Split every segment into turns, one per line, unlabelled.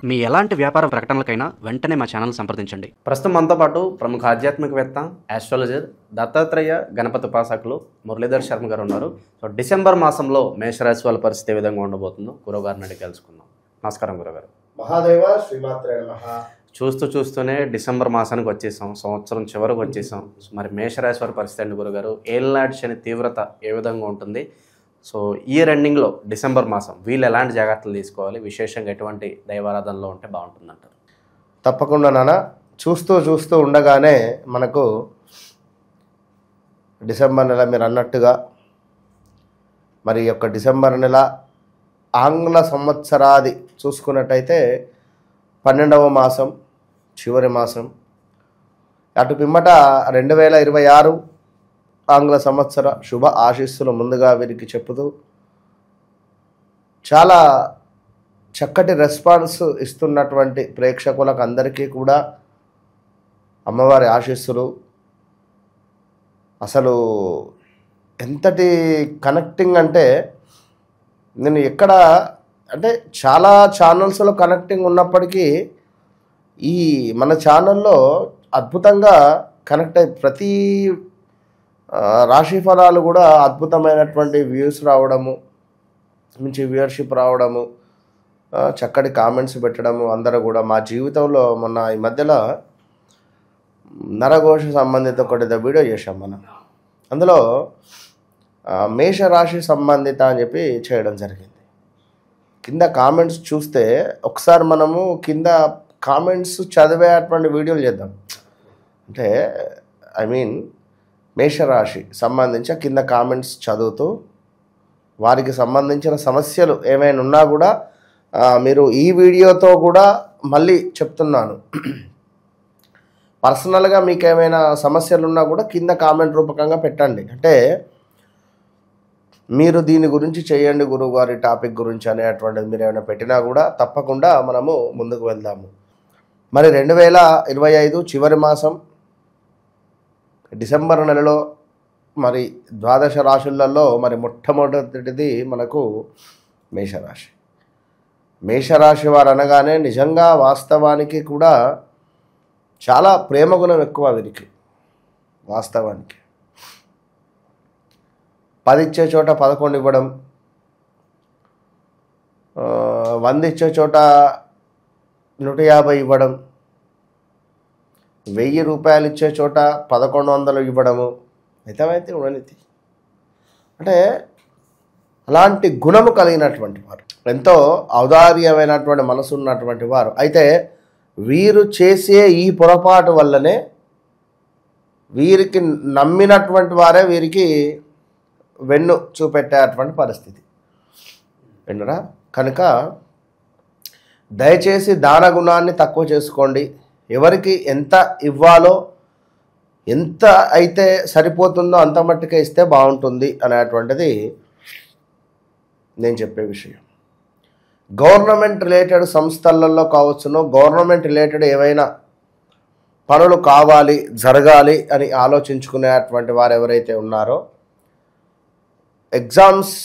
మీ ఎలాంటి వ్యాపార ప్రకటనలకైనా వెంటనే మా ఛానల్ సంప్రదించండి.
ప్రస్తుతం మనతో పాటు ప్రముఖ ఆధ్యాత్మికవేత్త, ఆస్ట్రాలజర్, దత్తాత్రేయ గణపతి ఉపాసకులు మురళీధర్ శర్మ గారు ఉన్నారు. సో డిసెంబర్ మాసంలో మేషరాశి వాళ్ళ పరిస్థితి ఏ విధంగా ఉండబోతుందో గురువుగారిని అడిగి తెలుసుకుందాం. నమస్కారం గురుగారు.
మహాదేవ శ్రీమాత్రే నమః.
చూస్తూనే డిసెంబర్ మాసానికి వచ్చేసాం, సంవత్సరం చివరికి వచ్చేసాం. మరి మేషరాశి వారి పరిస్థితి అండి గురుగారు, ఏళ్ళనాటి శని తీవ్రత ఏ విధంగా ఉంటుంది? సో ఇయర్ ఎండింగ్లో డిసెంబర్ మాసం వీళ్ళు ఎలాంటి జాగ్రత్తలు తీసుకోవాలి, విశేషంగా ఎటువంటి దైవారాధనలో ఉంటే బాగుంటుందంటారు?
తప్పకుండా నాన్న, చూస్తూ ఉండగానే మనకు డిసెంబర్ నెల మీరు అన్నట్టుగా మరి యొక్క డిసెంబర్ నెల ఆంగ్ల సంవత్సరాది చూసుకున్నట్టయితే 12వ మాసం, చివరి మాసం. అటు పిమ్మట 2026 ఆంగ్ల సంవత్సర శుభ ఆశీస్సులు ముందుగా వీరికి చెప్పుతూ చాలా చక్కటి రెస్పాన్స్ ఇస్తున్నటువంటి ప్రేక్షకులకు అందరికీ కూడా అమ్మవారి ఆశీస్సులు. అసలు ఎంతటి కనెక్టింగ్ అంటే, నేను ఎక్కడ అంటే చాలా ఛానల్స్లో కనెక్టింగ్ ఉన్నప్పటికీ ఈ మన ఛానల్లో అద్భుతంగా కనెక్ట్ అయ్యి ప్రతి రాశి ఫలాలు కూడా అద్భుతమైనటువంటి వ్యూస్ రావడము, మంచి వ్యూవర్షిప్ రావడము, చక్కటి కామెంట్స్ పెట్టడము. అందరూ కూడా మా జీవితంలో మొన్న ఈ మధ్యలో నరఘోష సంబంధిత ఒకటి వీడియో చేశాం మనం. అందులో మేషరాశి సంబంధిత అని చెప్పి చేయడం జరిగింది. కింద కామెంట్స్ చూస్తే ఒకసారి మనము కింద కామెంట్స్ చదివేటువంటి వీడియోలు చేద్దాం. అంటే మేషరాశి సంబంధించి కింద కామెంట్స్ చదువుతూ వారికి సంబంధించిన సమస్యలు ఏమైనా ఉన్నా కూడా మీరు ఈ వీడియోతో కూడా మళ్ళీ చెప్తున్నాను, పర్సనల్గా మీకు ఏమైనా సమస్యలు ఉన్నా కూడా కింద కామెంట్ రూపకంగా పెట్టండి. అంటే మీరు దీని గురించి చేయండి గురువుగారి టాపిక్ గురించి అనేటువంటిది మీరు ఏమైనా పెట్టినా కూడా తప్పకుండా మనము ముందుకు వెళ్దాము. మరి 2025 చివరి మాసం డిసెంబర్ నెలలో మరి ద్వాదశ రాశులలో మరి మొట్టమొదటిది మనకు మేషరాశి. మేషరాశి వారు అనగానే నిజంగా వాస్తవానికి కూడా చాలా ప్రేమ గుణం ఎక్కువ వీరికి. వాస్తవానికి 10 ఇచ్చే చోట 11 ఇవ్వడం, 100 ఇచ్చే చోట 150 ఇవ్వడం, 1000 రూపాయలు ఇచ్చే చోట 1100 ఇవ్వడము, మితమైతే ఉండనితి. అంటే అలాంటి గుణము కలిగినటువంటి వారు, ఎంతో ఔదార్యమైనటువంటి మనసు ఉన్నటువంటి వారు. అయితే వీరు చేసే ఈ పొరపాటు వల్లనే వీరికి నమ్మినటువంటి వారే వీరికి వెన్ను చూపెట్టేటువంటి పరిస్థితి. విన్నరా? కనుక దయచేసి దాన గుణాన్ని తక్కువ చేసుకోండి. ఎవరికి ఎంత ఇవ్వాలో, ఎంత అయితే సరిపోతుందో అంత మట్టుకే ఇస్తే బాగుంటుంది అనేటువంటిది నేను చెప్పే విషయం. గవర్నమెంట్ రిలేటెడ్ సంస్థలలో కావచ్చును, గవర్నమెంట్ రిలేటెడ్ ఏవైనా పనులు కావాలి, జరగాలి అని ఆలోచించుకునేటువంటి వారు ఎవరైతే ఉన్నారో, ఎగ్జామ్స్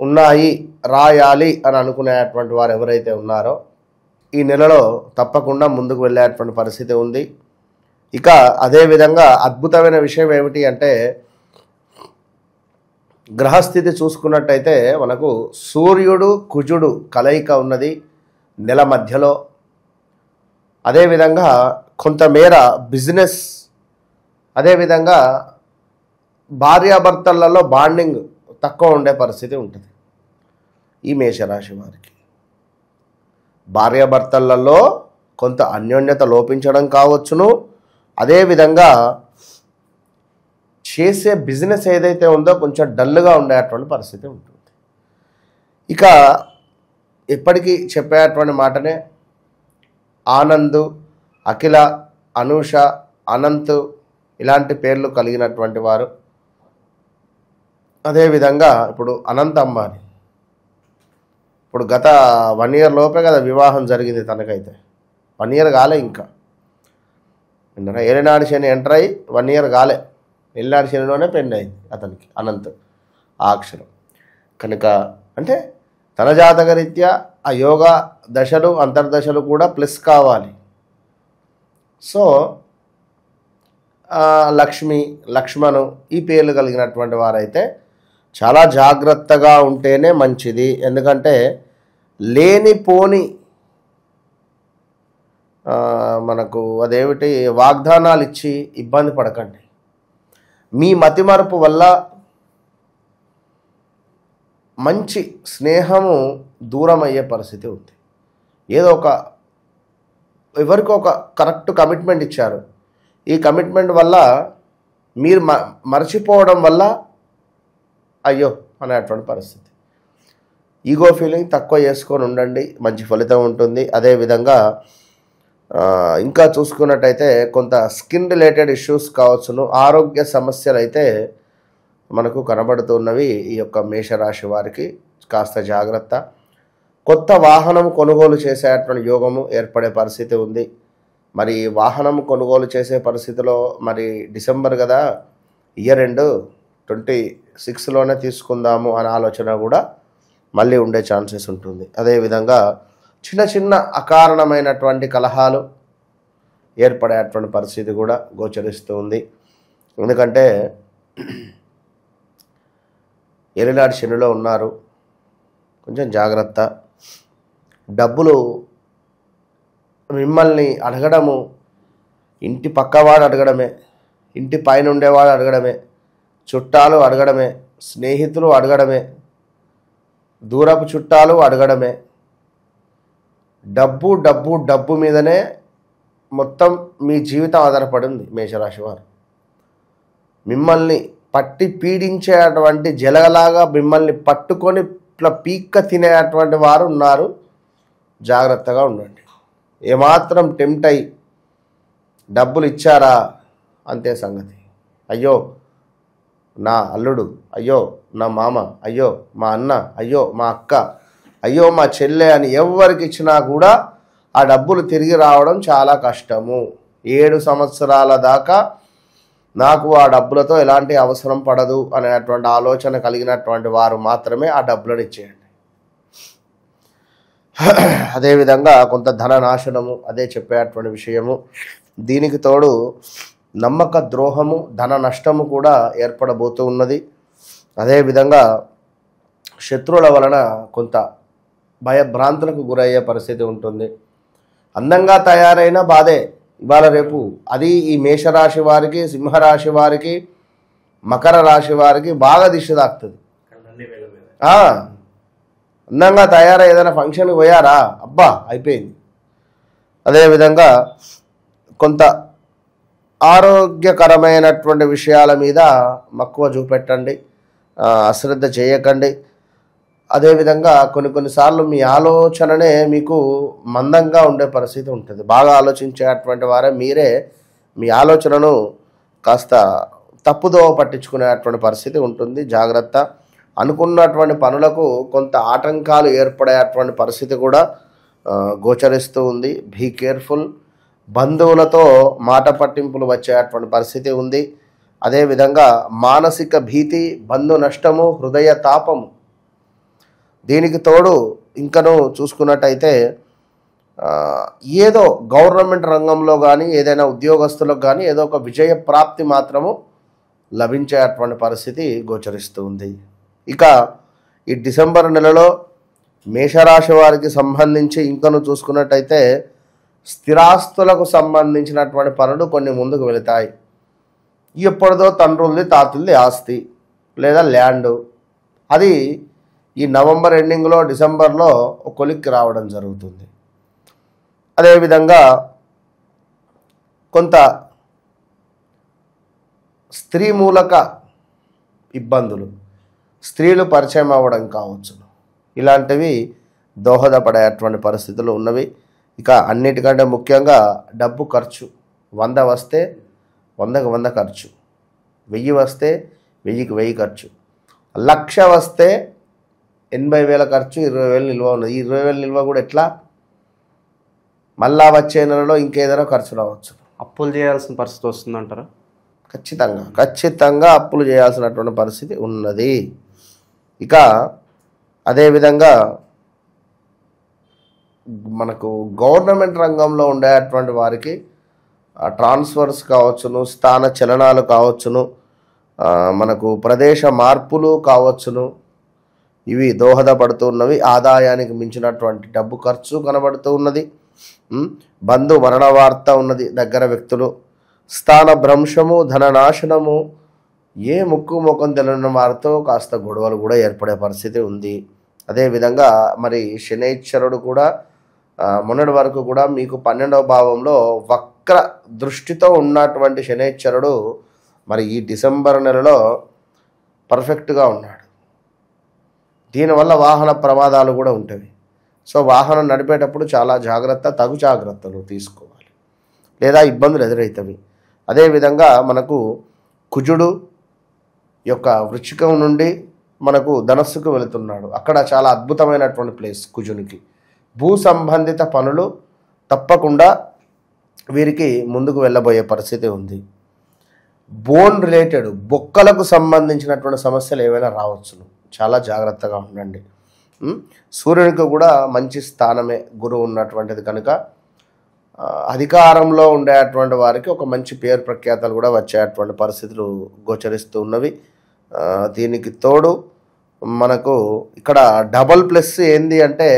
ఉన్నాయి రాయాలి అని అనుకునేటువంటి వారు ఎవరైతే ఉన్నారో, ఈ నెలలో తప్పకుండా ముందుకు వెళ్ళేటువంటి పరిస్థితి ఉంది. ఇక అదేవిధంగా అద్భుతమైన విషయం ఏమిటి అంటే, గ్రహస్థితి చూసుకున్నట్టయితే మనకు సూర్యుడు కుజుడు కలయిక ఉన్నది నెల మధ్యలో. అదేవిధంగా కొంతమేర బిజినెస్, అదేవిధంగా భార్యాభర్తలలో బాండింగ్ తక్కువ ఉండే పరిస్థితి ఉంటుంది ఈ మేషరాశి వారికి. భార్యాభర్తలలో కొంత అన్యోన్యత లోపించడం కావచ్చును, అదేవిధంగా చేసే బిజినెస్ ఏదైతే ఉందో కొంచెం డల్గా ఉండేటువంటి పరిస్థితి ఉంటుంది. ఇక ఎప్పటికీ చెప్పేటువంటి మాటనే, ఆనంద్, అఖిల, అనూష, అనంత్ ఇలాంటి పేర్లు కలిగినటువంటి వారు. అదేవిధంగా ఇప్పుడు అనంత్ అంబానీ, ఇప్పుడు గత 1 ఇయర్ లోపే కదా వివాహం జరిగింది తనకైతే. 1 ఇయర్ కాలే ఇంకా. ఏలినాడు శని ఎంటర్ అయ్యి 1 ఇయర్ కాలే, ఏలినాడు శనిలోనే పెళ్ళి అయింది అతనికి, అనంత్ ఆ అక్షరం. కనుక అంటే తన జాతకరీత్యా ఆ యోగా దశలు అంతర్దశలు కూడా ప్లస్ కావాలి. సో లక్ష్మి, లక్ష్మణు ఈ పేర్లు కలిగినటువంటి వారైతే చాలా జాగ్రత్తగా ఉంటేనే మంచిది. ఎందుకంటే లేనిపోని మనకు అదేమిటి వాగ్దానాలు ఇచ్చి ఇబ్బంది పడకండి. మీ మతిమరుపు వల్ల మంచి స్నేహము దూరం అయ్యే పరిస్థితి ఉంది. ఏదో ఎవరికో ఒక కరెక్ట్ కమిట్మెంట్ ఇచ్చారు. ఈ కమిట్మెంట్ వల్ల మీరు మర్చిపోవడం వల్ల అయ్యో అనేటువంటి పరిస్థితి. ఈగో ఫీలింగ్ తక్కువ చేసుకొని ఉండండి, మంచి ఫలితం ఉంటుంది. అదేవిధంగా ఇంకా చూసుకున్నట్టయితే కొంత స్కిన్ రిలేటెడ్ ఇష్యూస్ కావచ్చును, ఆరోగ్య సమస్యలు అయితే మనకు కనబడుతున్నవి. ఈ యొక్క మేషరాశి వారికి కాస్త జాగ్రత్త. కొత్త వాహనం కొనుగోలు చేసేటువంటి యోగము ఏర్పడే పరిస్థితి ఉంది. మరి వాహనం కొనుగోలు చేసే పరిస్థితిలో మరి డిసెంబర్ కదా, ఇయర్ ఎండ్ 26లోనే తీసుకుందాము అనే ఆలోచన కూడా మళ్ళీ ఉండే ఛాన్సెస్ ఉంటుంది. అదేవిధంగా చిన్న చిన్న అకారణమైనటువంటి కలహాలు ఏర్పడేటువంటి పరిస్థితి కూడా గోచరిస్తూ ఉంది. ఎందుకంటే ఏలినాటి శనిలో ఉన్నారు, కొంచెం జాగ్రత్త. డబ్బులు మిమ్మల్ని అడగడము ఇంటి పక్కవాడు అడగడమే, ఇంటి పైన ఉండేవాడు అడగడమే, చుట్టాలు అడగడమే, స్నేహితులు అడగడమే, దూరపు చుట్టాలు అడగడమే. డబ్బు డబ్బు డబ్బు మీదనే మొత్తం మీ జీవితం ఆధారపడి ఉంది. మేషరాశి వారు మిమ్మల్ని పట్టి పీడించేటువంటి జలగలాగా మిమ్మల్ని పట్టుకొని ఇట్లా పీక్క తినేటువంటి వారు ఉన్నారు. జాగ్రత్తగా ఉండండి. ఏమాత్రం టెంప్ట్ అయ్యి డబ్బులు ఇచ్చారా అంతే సంగతి. అయ్యో నా అల్లుడు, అయ్యో నా మామ, అయ్యో మా అన్న, అయ్యో మా అక్క, అయ్యో మా చెల్లె అని ఎవరికి ఇచ్చినా కూడా ఆ డబ్బులు తిరిగి రావడం చాలా కష్టము. 7 సంవత్సరాల దాకా నాకు ఆ డబ్బులతో ఎలాంటి అవసరం పడదు అనేటువంటి ఆలోచన కలిగినటువంటి వారు మాత్రమే ఆ డబ్బులను ఇచ్చేయండి. అదేవిధంగా కొంత ధన నాశనము అదే చెప్పేటువంటి విషయము. దీనికి తోడు నమ్మక ద్రోహము, ధన నష్టము కూడా ఏర్పడబోతూ ఉన్నది. అదేవిధంగా శత్రువుల వలన కొంత భయభ్రాంతులకు గురయ్యే పరిస్థితి ఉంటుంది. అందంగా తయారైన బాధే ఇవాళ రేపు. అది ఈ మేషరాశి వారికి, సింహరాశి వారికి, మకర రాశి వారికి బాగా దిష్టి తాకుతుంది. అందంగా తయారై ఏదైనా ఫంక్షన్కి పోయారా, అబ్బా అయిపోయింది. అదేవిధంగా కొంత ఆరోగ్యకరమైనటువంటి విషయాల మీద మక్కువ చూపెట్టండి, అశ్రద్ధ చేయకండి. అదేవిధంగా కొన్నిసార్లు మీ ఆలోచననే మీకు మందంగా ఉండే పరిస్థితి ఉంటుంది. బాగా ఆలోచించేటువంటి వారే మీరే మీ ఆలోచనను కాస్త తప్పుదోవ పట్టించుకునేటువంటి పరిస్థితి ఉంటుంది. జాగ్రత్త. అనుకున్నటువంటి పనులకు కొంత ఆటంకాలు ఏర్పడేటువంటి పరిస్థితి కూడా గోచరిస్తూ ఉంది. Be careful. బంధువులతో మాట పట్టింపులు వచ్చేటువంటి పరిస్థితి ఉంది. అదేవిధంగా మానసిక భీతి, బంధు నష్టము, హృదయ తాపము. దీనికి తోడు ఇంకను చూసుకున్నట్టయితే ఏదో గవర్నమెంట్ రంగంలో కానీ ఏదైనా ఉద్యోగస్తులకు కానీ ఏదో ఒక విజయ ప్రాప్తి మాత్రము లభించేటువంటి పరిస్థితి గోచరిస్తూ ఉంది. ఇక ఈ డిసెంబర్ నెలలో మేషరాశి వారికి సంబంధించి ఇంకను చూసుకున్నట్టయితే స్థిరాస్తులకు సంబంధించినటువంటి పనులు కొన్ని ముందుకు వెళతాయి. ఎప్పటిదో తండ్రులది తాతులది ఆస్తి లేదా ల్యాండు, అది ఈ నవంబర్ ఎండింగ్లో డిసెంబర్లో ఒక కొలిక్కి రావడం జరుగుతుంది. అదేవిధంగా కొంత స్త్రీ మూలక ఇబ్బందులు, స్త్రీలు పరిచయం అవ్వడం కావచ్చు, ఇలాంటివి దోహదపడేటువంటి పరిస్థితులు ఉన్నవి. ఇక అన్నిటికంటే ముఖ్యంగా డబ్బు ఖర్చు. 100 వస్తే 100కి 100 ఖర్చు, 1000 వస్తే 1000కి 1000 ఖర్చు, 1,00,000 వస్తే 80,000 ఖర్చు, 20,000 నిల్వ ఉన్నది. ఈ 20,000 నిల్వ కూడా ఎట్లా? మళ్ళా వచ్చే నెలలో ఇంకేదైనా ఖర్చు రావచ్చు.
అప్పులు చేయాల్సిన పరిస్థితి వస్తుందంటారా?
ఖచ్చితంగా అప్పులు చేయాల్సినటువంటి పరిస్థితి ఉన్నది. ఇక అదేవిధంగా మనకు గవర్నమెంట్ రంగంలో ఉండేటువంటి వారికి ట్రాన్స్ఫర్స్ కావచ్చును, స్థాన చలనాలు కావచ్చును, మనకు ప్రదేశ మార్పులు కావచ్చును, ఇవి దోహదపడుతున్నవి. ఆదాయానికి మించినటువంటి డబ్బు ఖర్చు కనబడుతూ ఉన్నది. బంధు మరణ వార్త ఉన్నది. దగ్గర వ్యక్తులు స్థాన భ్రంశము, ధననాశనము, ఏ ముక్కు ముఖం తెలియని వారితో కాస్త గొడవలు కూడా ఏర్పడే పరిస్థితి ఉంది. అదేవిధంగా మరి శనైశ్వరుడు కూడా మొన్నటి వరకు కూడా మీకు 12వ భావంలో వక్ర దృష్టితో ఉన్నటువంటి శనైశ్వరుడు మరి ఈ డిసెంబర్ నెలలో పర్ఫెక్ట్గా ఉన్నాడు. దీనివల్ల వాహన ప్రమాదాలు కూడా ఉంటాయి. సో వాహనం నడిపేటప్పుడు చాలా తగు జాగ్రత్తలు తీసుకోవాలి, లేదా ఇబ్బందులు ఎదురవుతాయి. అదేవిధంగా మనకు కుజుడు యొక్క వృశ్చికం నుండి మనకు ధనస్సుకు వెళుతున్నాడు. అక్కడ చాలా అద్భుతమైనటువంటి ప్లేస్ కుజునికి. భూ సంబంధిత పనులు తప్పకుండా వీరికి ముందుకు వెళ్ళబోయే పరిస్థితి ఉంది. బోన్ రిలేటెడ్ బొక్కలకు సంబంధించినటువంటి సమస్యలు ఏవైనా రావచ్చును, చాలా జాగ్రత్తగా ఉండండి. సూర్యునికి కూడా మంచి స్థానమే గురువు ఉన్నటువంటిది కనుక అధికారంలో ఉండేటువంటి వారికి ఒక మంచి పేరు ప్రఖ్యాతలు కూడా వచ్చేటువంటి పరిస్థితులు గోచరిస్తూ ఉన్నవి. దీనికి తోడు మనకు ఇక్కడ డబల్ ప్లస్ ఏంది అంటే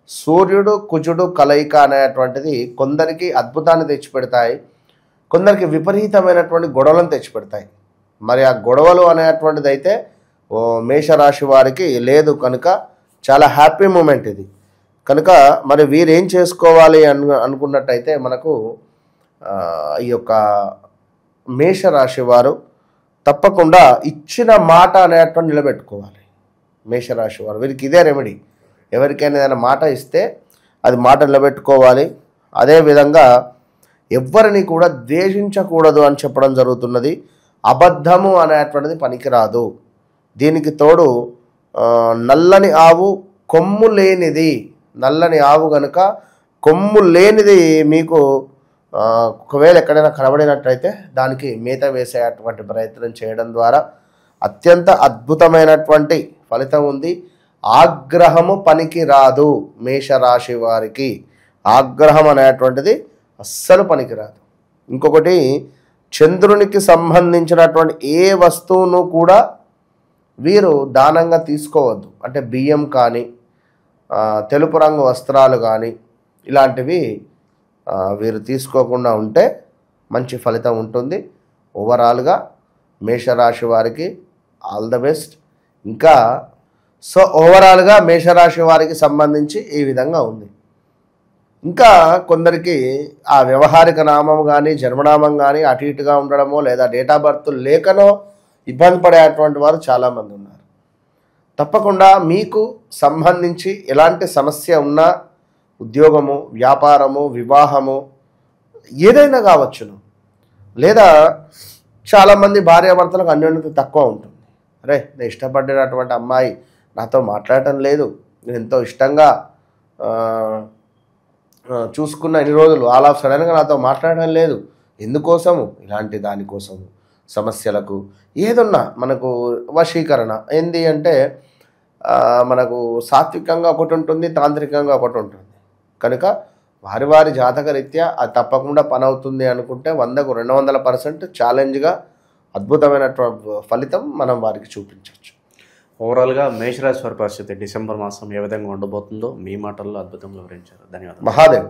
సూర్యుడు కుజుడు కలయిక అనేటువంటిది కొందరికి అద్భుతాన్ని తెచ్చిపెడతాయి, కొందరికి విపరీతమైనటువంటి గొడవలను తెచ్చిపెడతాయి. మరి ఆ గొడవలు అనేటువంటిది అయితే మేషరాశి వారికి లేదు కనుక చాలా హ్యాపీ మూమెంట్ ఇది. కనుక మరి వీరేం చేసుకోవాలి అనుకున్నట్టయితే మనకు ఈ యొక్క మేషరాశి వారు తప్పకుండా ఇచ్చిన మాట అనేటువంటి నిలబెట్టుకోవాలి. మేషరాశి వారు వీరికి ఇదే రెమెడీ. ఎవరికైనా ఏదైనా మాట ఇస్తే అది మాట నిలబెట్టుకోవాలి. అదేవిధంగా ఎవరిని కూడా ద్వేషించకూడదు అని చెప్పడం జరుగుతున్నది. అబద్ధము అనేటువంటిది పనికిరాదు. దీనికి తోడు నల్లని ఆవు కొమ్ము లేనిది, నల్లని ఆవు కనుక కొమ్ము లేనిది మీకు ఒకవేళ ఎక్కడైనా కనబడినట్లయితే దానికి మేత వేసేటువంటి ప్రయత్నం చేయడం ద్వారా అత్యంత అద్భుతమైనటువంటి ఫలితం ఉంది. ఆగ్రహము పనికి రాదు మేషరాశి వారికి. ఆగ్రహం అనేటువంటిది అస్సలు పనికిరాదు. ఇంకొకటి, చంద్రునికి సంబంధించినటువంటి ఏ వస్తువును కూడా వీరు దానంగా తీసుకోవద్దు. అంటే బియ్యం కానీ తెలుపు రంగు వస్త్రాలు కానీ ఇలాంటివి వీరు తీసుకోకుండా ఉంటే మంచి ఫలితం ఉంటుంది. ఓవరాల్గా మేషరాశి వారికి ఆల్ ద బెస్ట్. ఇంకా సో ఓవరాల్గా మేషరాశి వారికి సంబంధించి ఈ విధంగా ఉంది. ఇంకా కొందరికి ఆ వ్యవహారిక నామం కానీ జన్మనామం కానీ అటు ఇటుగా ఉండడమో లేదా డేట్ ఆఫ్ బర్త్ లేకనో ఇబ్బంది పడేటువంటి వారు చాలామంది ఉన్నారు. తప్పకుండా మీకు సంబంధించి ఎలాంటి సమస్య ఉన్నా ఉద్యోగము, వ్యాపారము, వివాహము ఏదైనా కావచ్చును. లేదా చాలామంది భార్యాభర్తలకు అన్యోన్యత తక్కువ ఉంటుంది. అరే నేను ఇష్టపడినటువంటి అమ్మాయి నాతో మాట్లాడటం లేదు, నేను ఎంతో ఇష్టంగా చూసుకున్న ఇన్ని రోజులు ఆల్ ఆఫ్ సడన్గా నాతో మాట్లాడడం లేదు, ఎందుకోసము? ఇలాంటి దానికోసము సమస్యలకు ఏదున్నా మనకు వశీకరణ ఏంది అంటే మనకు సాత్వికంగా ఒకటి ఉంటుంది, తాంత్రికంగా ఒకటి ఉంటుంది. కనుక వారి వారి జాతకరీత్యా అది తప్పకుండా పని అవుతుంది అనుకుంటే 100కు 200% ఛాలెంజ్గా అద్భుతమైనటువంటి ఫలితం మనం వారికి చూపించవచ్చు.
ఓవరాల్గా మేషరాశి వారి పరిస్థితి డిసెంబర్ మాసం ఏ విధంగా ఉండబోతుందో మీ మాటల్లో అద్భుతంగా వివరించారు. ధన్యవాదాలు.
మహాదేవ్.